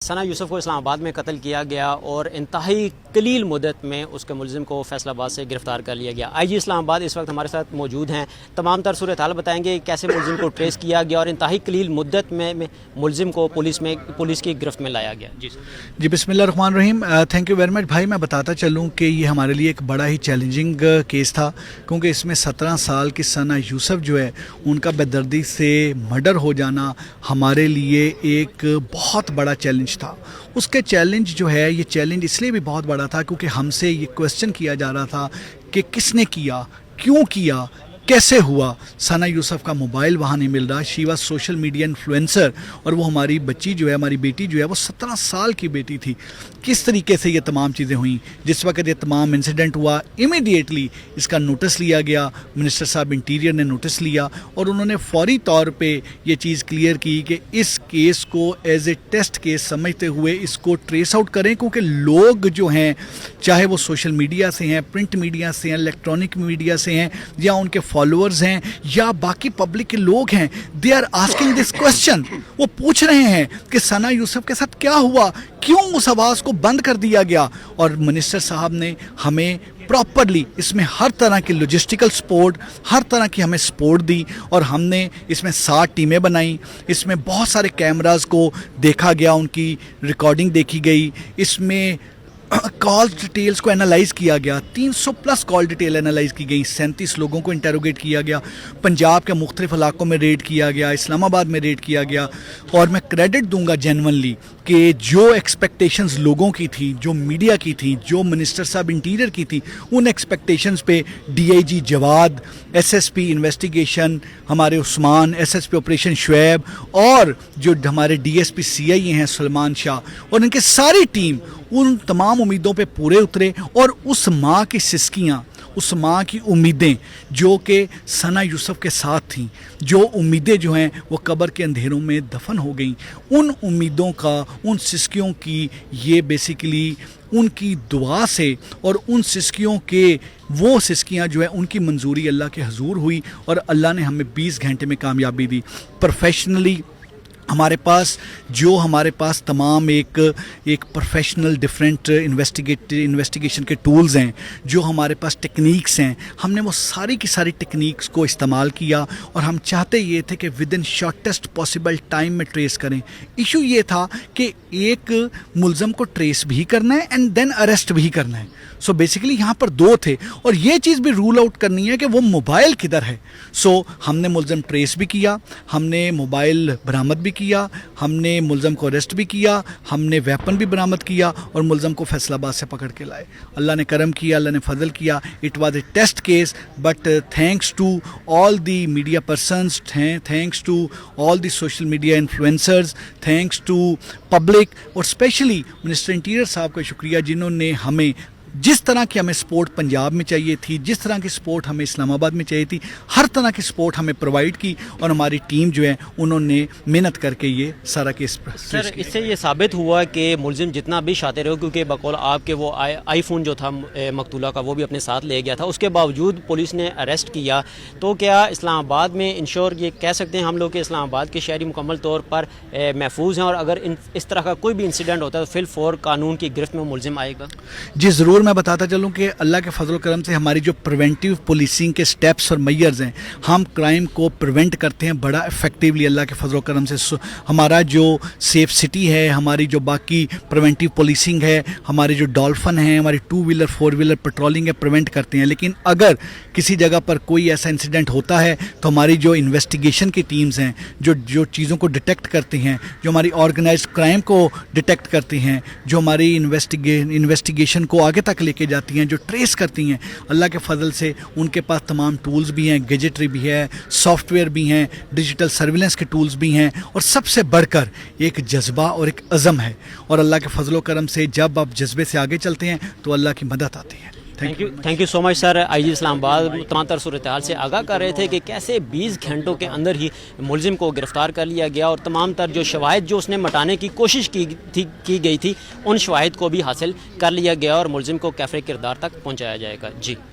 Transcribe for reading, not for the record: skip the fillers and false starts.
ثنا یوسف کو اسلام آباد میں قتل کیا گیا اور انتہائی قلیل مدت میں اس کے ملزم کو فیصل آباد سے گرفتار کر لیا گیا۔ آئی جی اسلام آباد اس وقت ہمارے ساتھ موجود ہیں، تمام تر صورتحال بتائیں گے کیسے ملزم کو ٹریس کیا گیا اور انتہائی قلیل مدت میں ملزم کو پولیس کی گرفت میں لایا گیا۔ جی بسم اللہ الرحمن الرحیم، تھینک یو ویری مچ بھائی۔ میں بتاتا چلوں کہ یہ ہمارے لیے ایک بڑا ہی چیلنجنگ کیس تھا، کیونکہ اس میں 17 سال کی ثنا یوسف جو ہے ان کا بے دردی سے مرڈر ہو جانا ہمارے لیے ایک بہت بڑا چیلنج تھا۔ اس کے چیلنج جو ہے، یہ چیلنج اس لیے بھی بہت بڑا تھا کیونکہ ہم سے یہ کویسچن کیا جا رہا تھا کہ کس نے کیا، کیوں کیا، کیسے ہوا۔ ثنا یوسف کا موبائل وہاں نہیں مل رہا، she was social media influencer, اور وہ ہماری بچی جو ہے، ہماری بیٹی جو ہے، وہ 17 سال کی بیٹی تھی۔ کس طریقے سے یہ تمام چیزیں ہوئیں، جس وقت یہ تمام انسیڈنٹ ہوا امیڈیٹلی اس کا نوٹس لیا گیا، منسٹر صاحب انٹیریئر نے نوٹس لیا اور انہوں نے فوری طور پہ یہ چیز کلیئر کی کہ اس کیس کو ایز اے ٹیسٹ کیس سمجھتے ہوئے اس کو ٹریس آؤٹ کریں، کیونکہ لوگ جو ہیں، چاہے وہ سوشل میڈیا سے ہیں، پرنٹ میڈیا سے ہیں، الیکٹرانک میڈیا سے ہیں، یا ان کے فالوورز ہیں، یا باقی پبلک کے لوگ ہیں، they are asking this question. وہ پوچھ رہے ہیں کہ ثنا یوسف کے ساتھ کیا ہوا، کیوں اس آواز کو بند کر دیا گیا۔ اور منسٹر صاحب نے ہمیں پراپرلی اس میں ہر طرح کی لاجسٹیکل سپورٹ، ہر طرح کی ہمیں سپورٹ دی، اور ہم نے اس میں 7 ٹیمیں بنائیں، اس میں بہت سارے کیمراز کو دیکھا گیا، ان کی ریکارڈنگ دیکھی گئی، اس میں کال ڈیٹیلز کو انالائز کیا گیا، 300+ کال ڈیٹیل انالائز کی گئی، 37 لوگوں کو انٹیروگیٹ کیا گیا، پنجاب کے مختلف علاقوں میں ریڈ کیا گیا، اسلام آباد میں ریڈ کیا گیا۔ اور میں کریڈٹ دوں گا جینونلی کہ جو ایکسپیکٹیشنز لوگوں کی تھی، جو میڈیا کی تھی، جو منسٹر صاحب انٹیریئر کی تھی، ان ایکسپیکٹیشنز پہ D I G Jawad, S S P investigation ہمارے Usman, S S P operation Shoaib, اور جو ہمارے ڈی ایس پی سی آئی اے ہیں سلمان شاہ، اور ان کی ساری ٹیم ان تمام امیدوں پہ پورے اترے، اور اس ماں کی سسکیاں، اس ماں کی امیدیں جو کہ ثنا یوسف کے ساتھ تھیں، جو امیدیں جو ہیں وہ قبر کے اندھیروں میں دفن ہو گئیں، ان امیدوں کا، ان سسکیوں کی، یہ بیسیکلی ان کی دعا سے اور ان سسکیوں کے، وہ سسکیاں جو ہیں ان کی منظوری اللہ کے حضور ہوئی، اور اللہ نے ہمیں 20 گھنٹے میں کامیابی دی۔ پروفیشنلی ہمارے پاس تمام ایک پروفیشنل ڈفرینٹ انویسٹیگیشن کے ٹولز ہیں، جو ہمارے پاس ٹیکنیکس ہیں، ہم نے وہ ساری کی ساری ٹیکنیکس کو استعمال کیا، اور ہم چاہتے یہ تھے کہ with in shortest possible time میں ٹریس کریں۔ ایشو یہ تھا کہ ایک ملزم کو ٹریس بھی کرنا ہے اینڈ دین اریسٹ بھی کرنا ہے۔ سو بیسیکلی یہاں پر 2 تھے، اور یہ چیز بھی رول آؤٹ کرنی ہے کہ وہ موبائل کدھر ہے۔ سو ہم نے ملزم ٹریس بھی کیا، ہم نے موبائل برآمد بھی کیا، ہم نے ملزم کو اریسٹ بھی کیا، ہم نے ویپن بھی برآمد کیا، اور ملزم کو فیصل آباد سے پکڑ کے لائے۔ اللہ نے کرم کیا، اللہ نے فضل کیا۔ It was a test case, but thanks to all the media persons, thanks to all the social media influencers, thanks to public, اور اسپیشلی منسٹر انٹیریئر صاحب کا شکریہ، جنہوں نے ہمیں جس طرح کی ہمیں سپورٹ پنجاب میں چاہیے تھی، جس طرح کی سپورٹ ہمیں اسلام آباد میں چاہیے تھی، ہر طرح کی سپورٹ ہمیں پرووائڈ کی، اور ہماری ٹیم جو ہے انہوں نے محنت کر کے یہ سارا کیس سر اس سے یہ ثابت ہوا کہ ملزم جتنا بھی شاطر ہو، کیونکہ بقول آپ کے وہ آئی فون جو تھا مقتولہ کا وہ بھی اپنے ساتھ لے گیا تھا، اس کے باوجود پولیس نے اریسٹ کیا، تو کیا اسلام آباد میں انشور یہ کہہ سکتے ہیں ہم لوگ کہ اسلام آباد کے شہری مکمل طور پر محفوظ ہیں، اور اگر اس طرح کا کوئی بھی انسیڈنٹ ہوتا ہے تو فی الفور قانون کی گرفت میں ملزم آئے گا؟ جی ضرور، میں بتاتا چلوں کہ اللہ کے فضل و کرم سے ہماری جو پریونٹیو پولیسنگ کے سٹیپس اور میئرز ہیں، ہم کرائم کو پریونٹ کرتے ہیں بڑا افیکٹیولی اللہ کے فضل و کرم سے۔ ہمارا جو سیف سٹی ہے، ہماری جو باقی پریونٹیو پولیسنگ ہے، ہمارے جو ڈولفن ہیں، ہماری 2 ویلر 4 ویلر پٹرولنگ ہے، پریونٹ کرتے ہیں۔ لیکن اگر کسی جگہ پر کوئی ایسا انسیڈنٹ ہوتا ہے تو ہماری جو انویسٹیگیشن کی ٹیمز ہیں، جو چیزوں کو ڈیٹیکٹ کرتے ہیں، جو ہماری آرگنائزڈ کرائم کو ڈیٹیکٹ کرتی ہیں، جو ہماری انویسٹیگیشن کو آگے تک لے کے جاتی ہیں، جو ٹریس کرتی ہیں، اللہ کے فضل سے ان کے پاس تمام ٹولز بھی ہیں، گیجٹری بھی ہے، سافٹ ویئر بھی ہیں، ڈیجیٹل سرویلنس کے ٹولز بھی ہیں، اور سب سے بڑھ کر ایک جذبہ اور ایک عزم ہے، اور اللہ کے فضل و کرم سے جب آپ جذبے سے آگے چلتے ہیں تو اللہ کی مدد آتی ہے۔ تھینک یو سو مچ سر۔ آئی جی اسلام آباد تمام تر صورتحال سے آگاہ کر رہے تھے کہ کیسے 20 گھنٹوں کے اندر ہی ملزم کو گرفتار کر لیا گیا، اور تمام تر جو شواہد جو اس نے مٹانے کی کوشش کی گئی تھی، ان شواہد کو بھی حاصل کر لیا گیا، اور ملزم کو کیفر کردار تک پہنچایا جائے گا۔ جی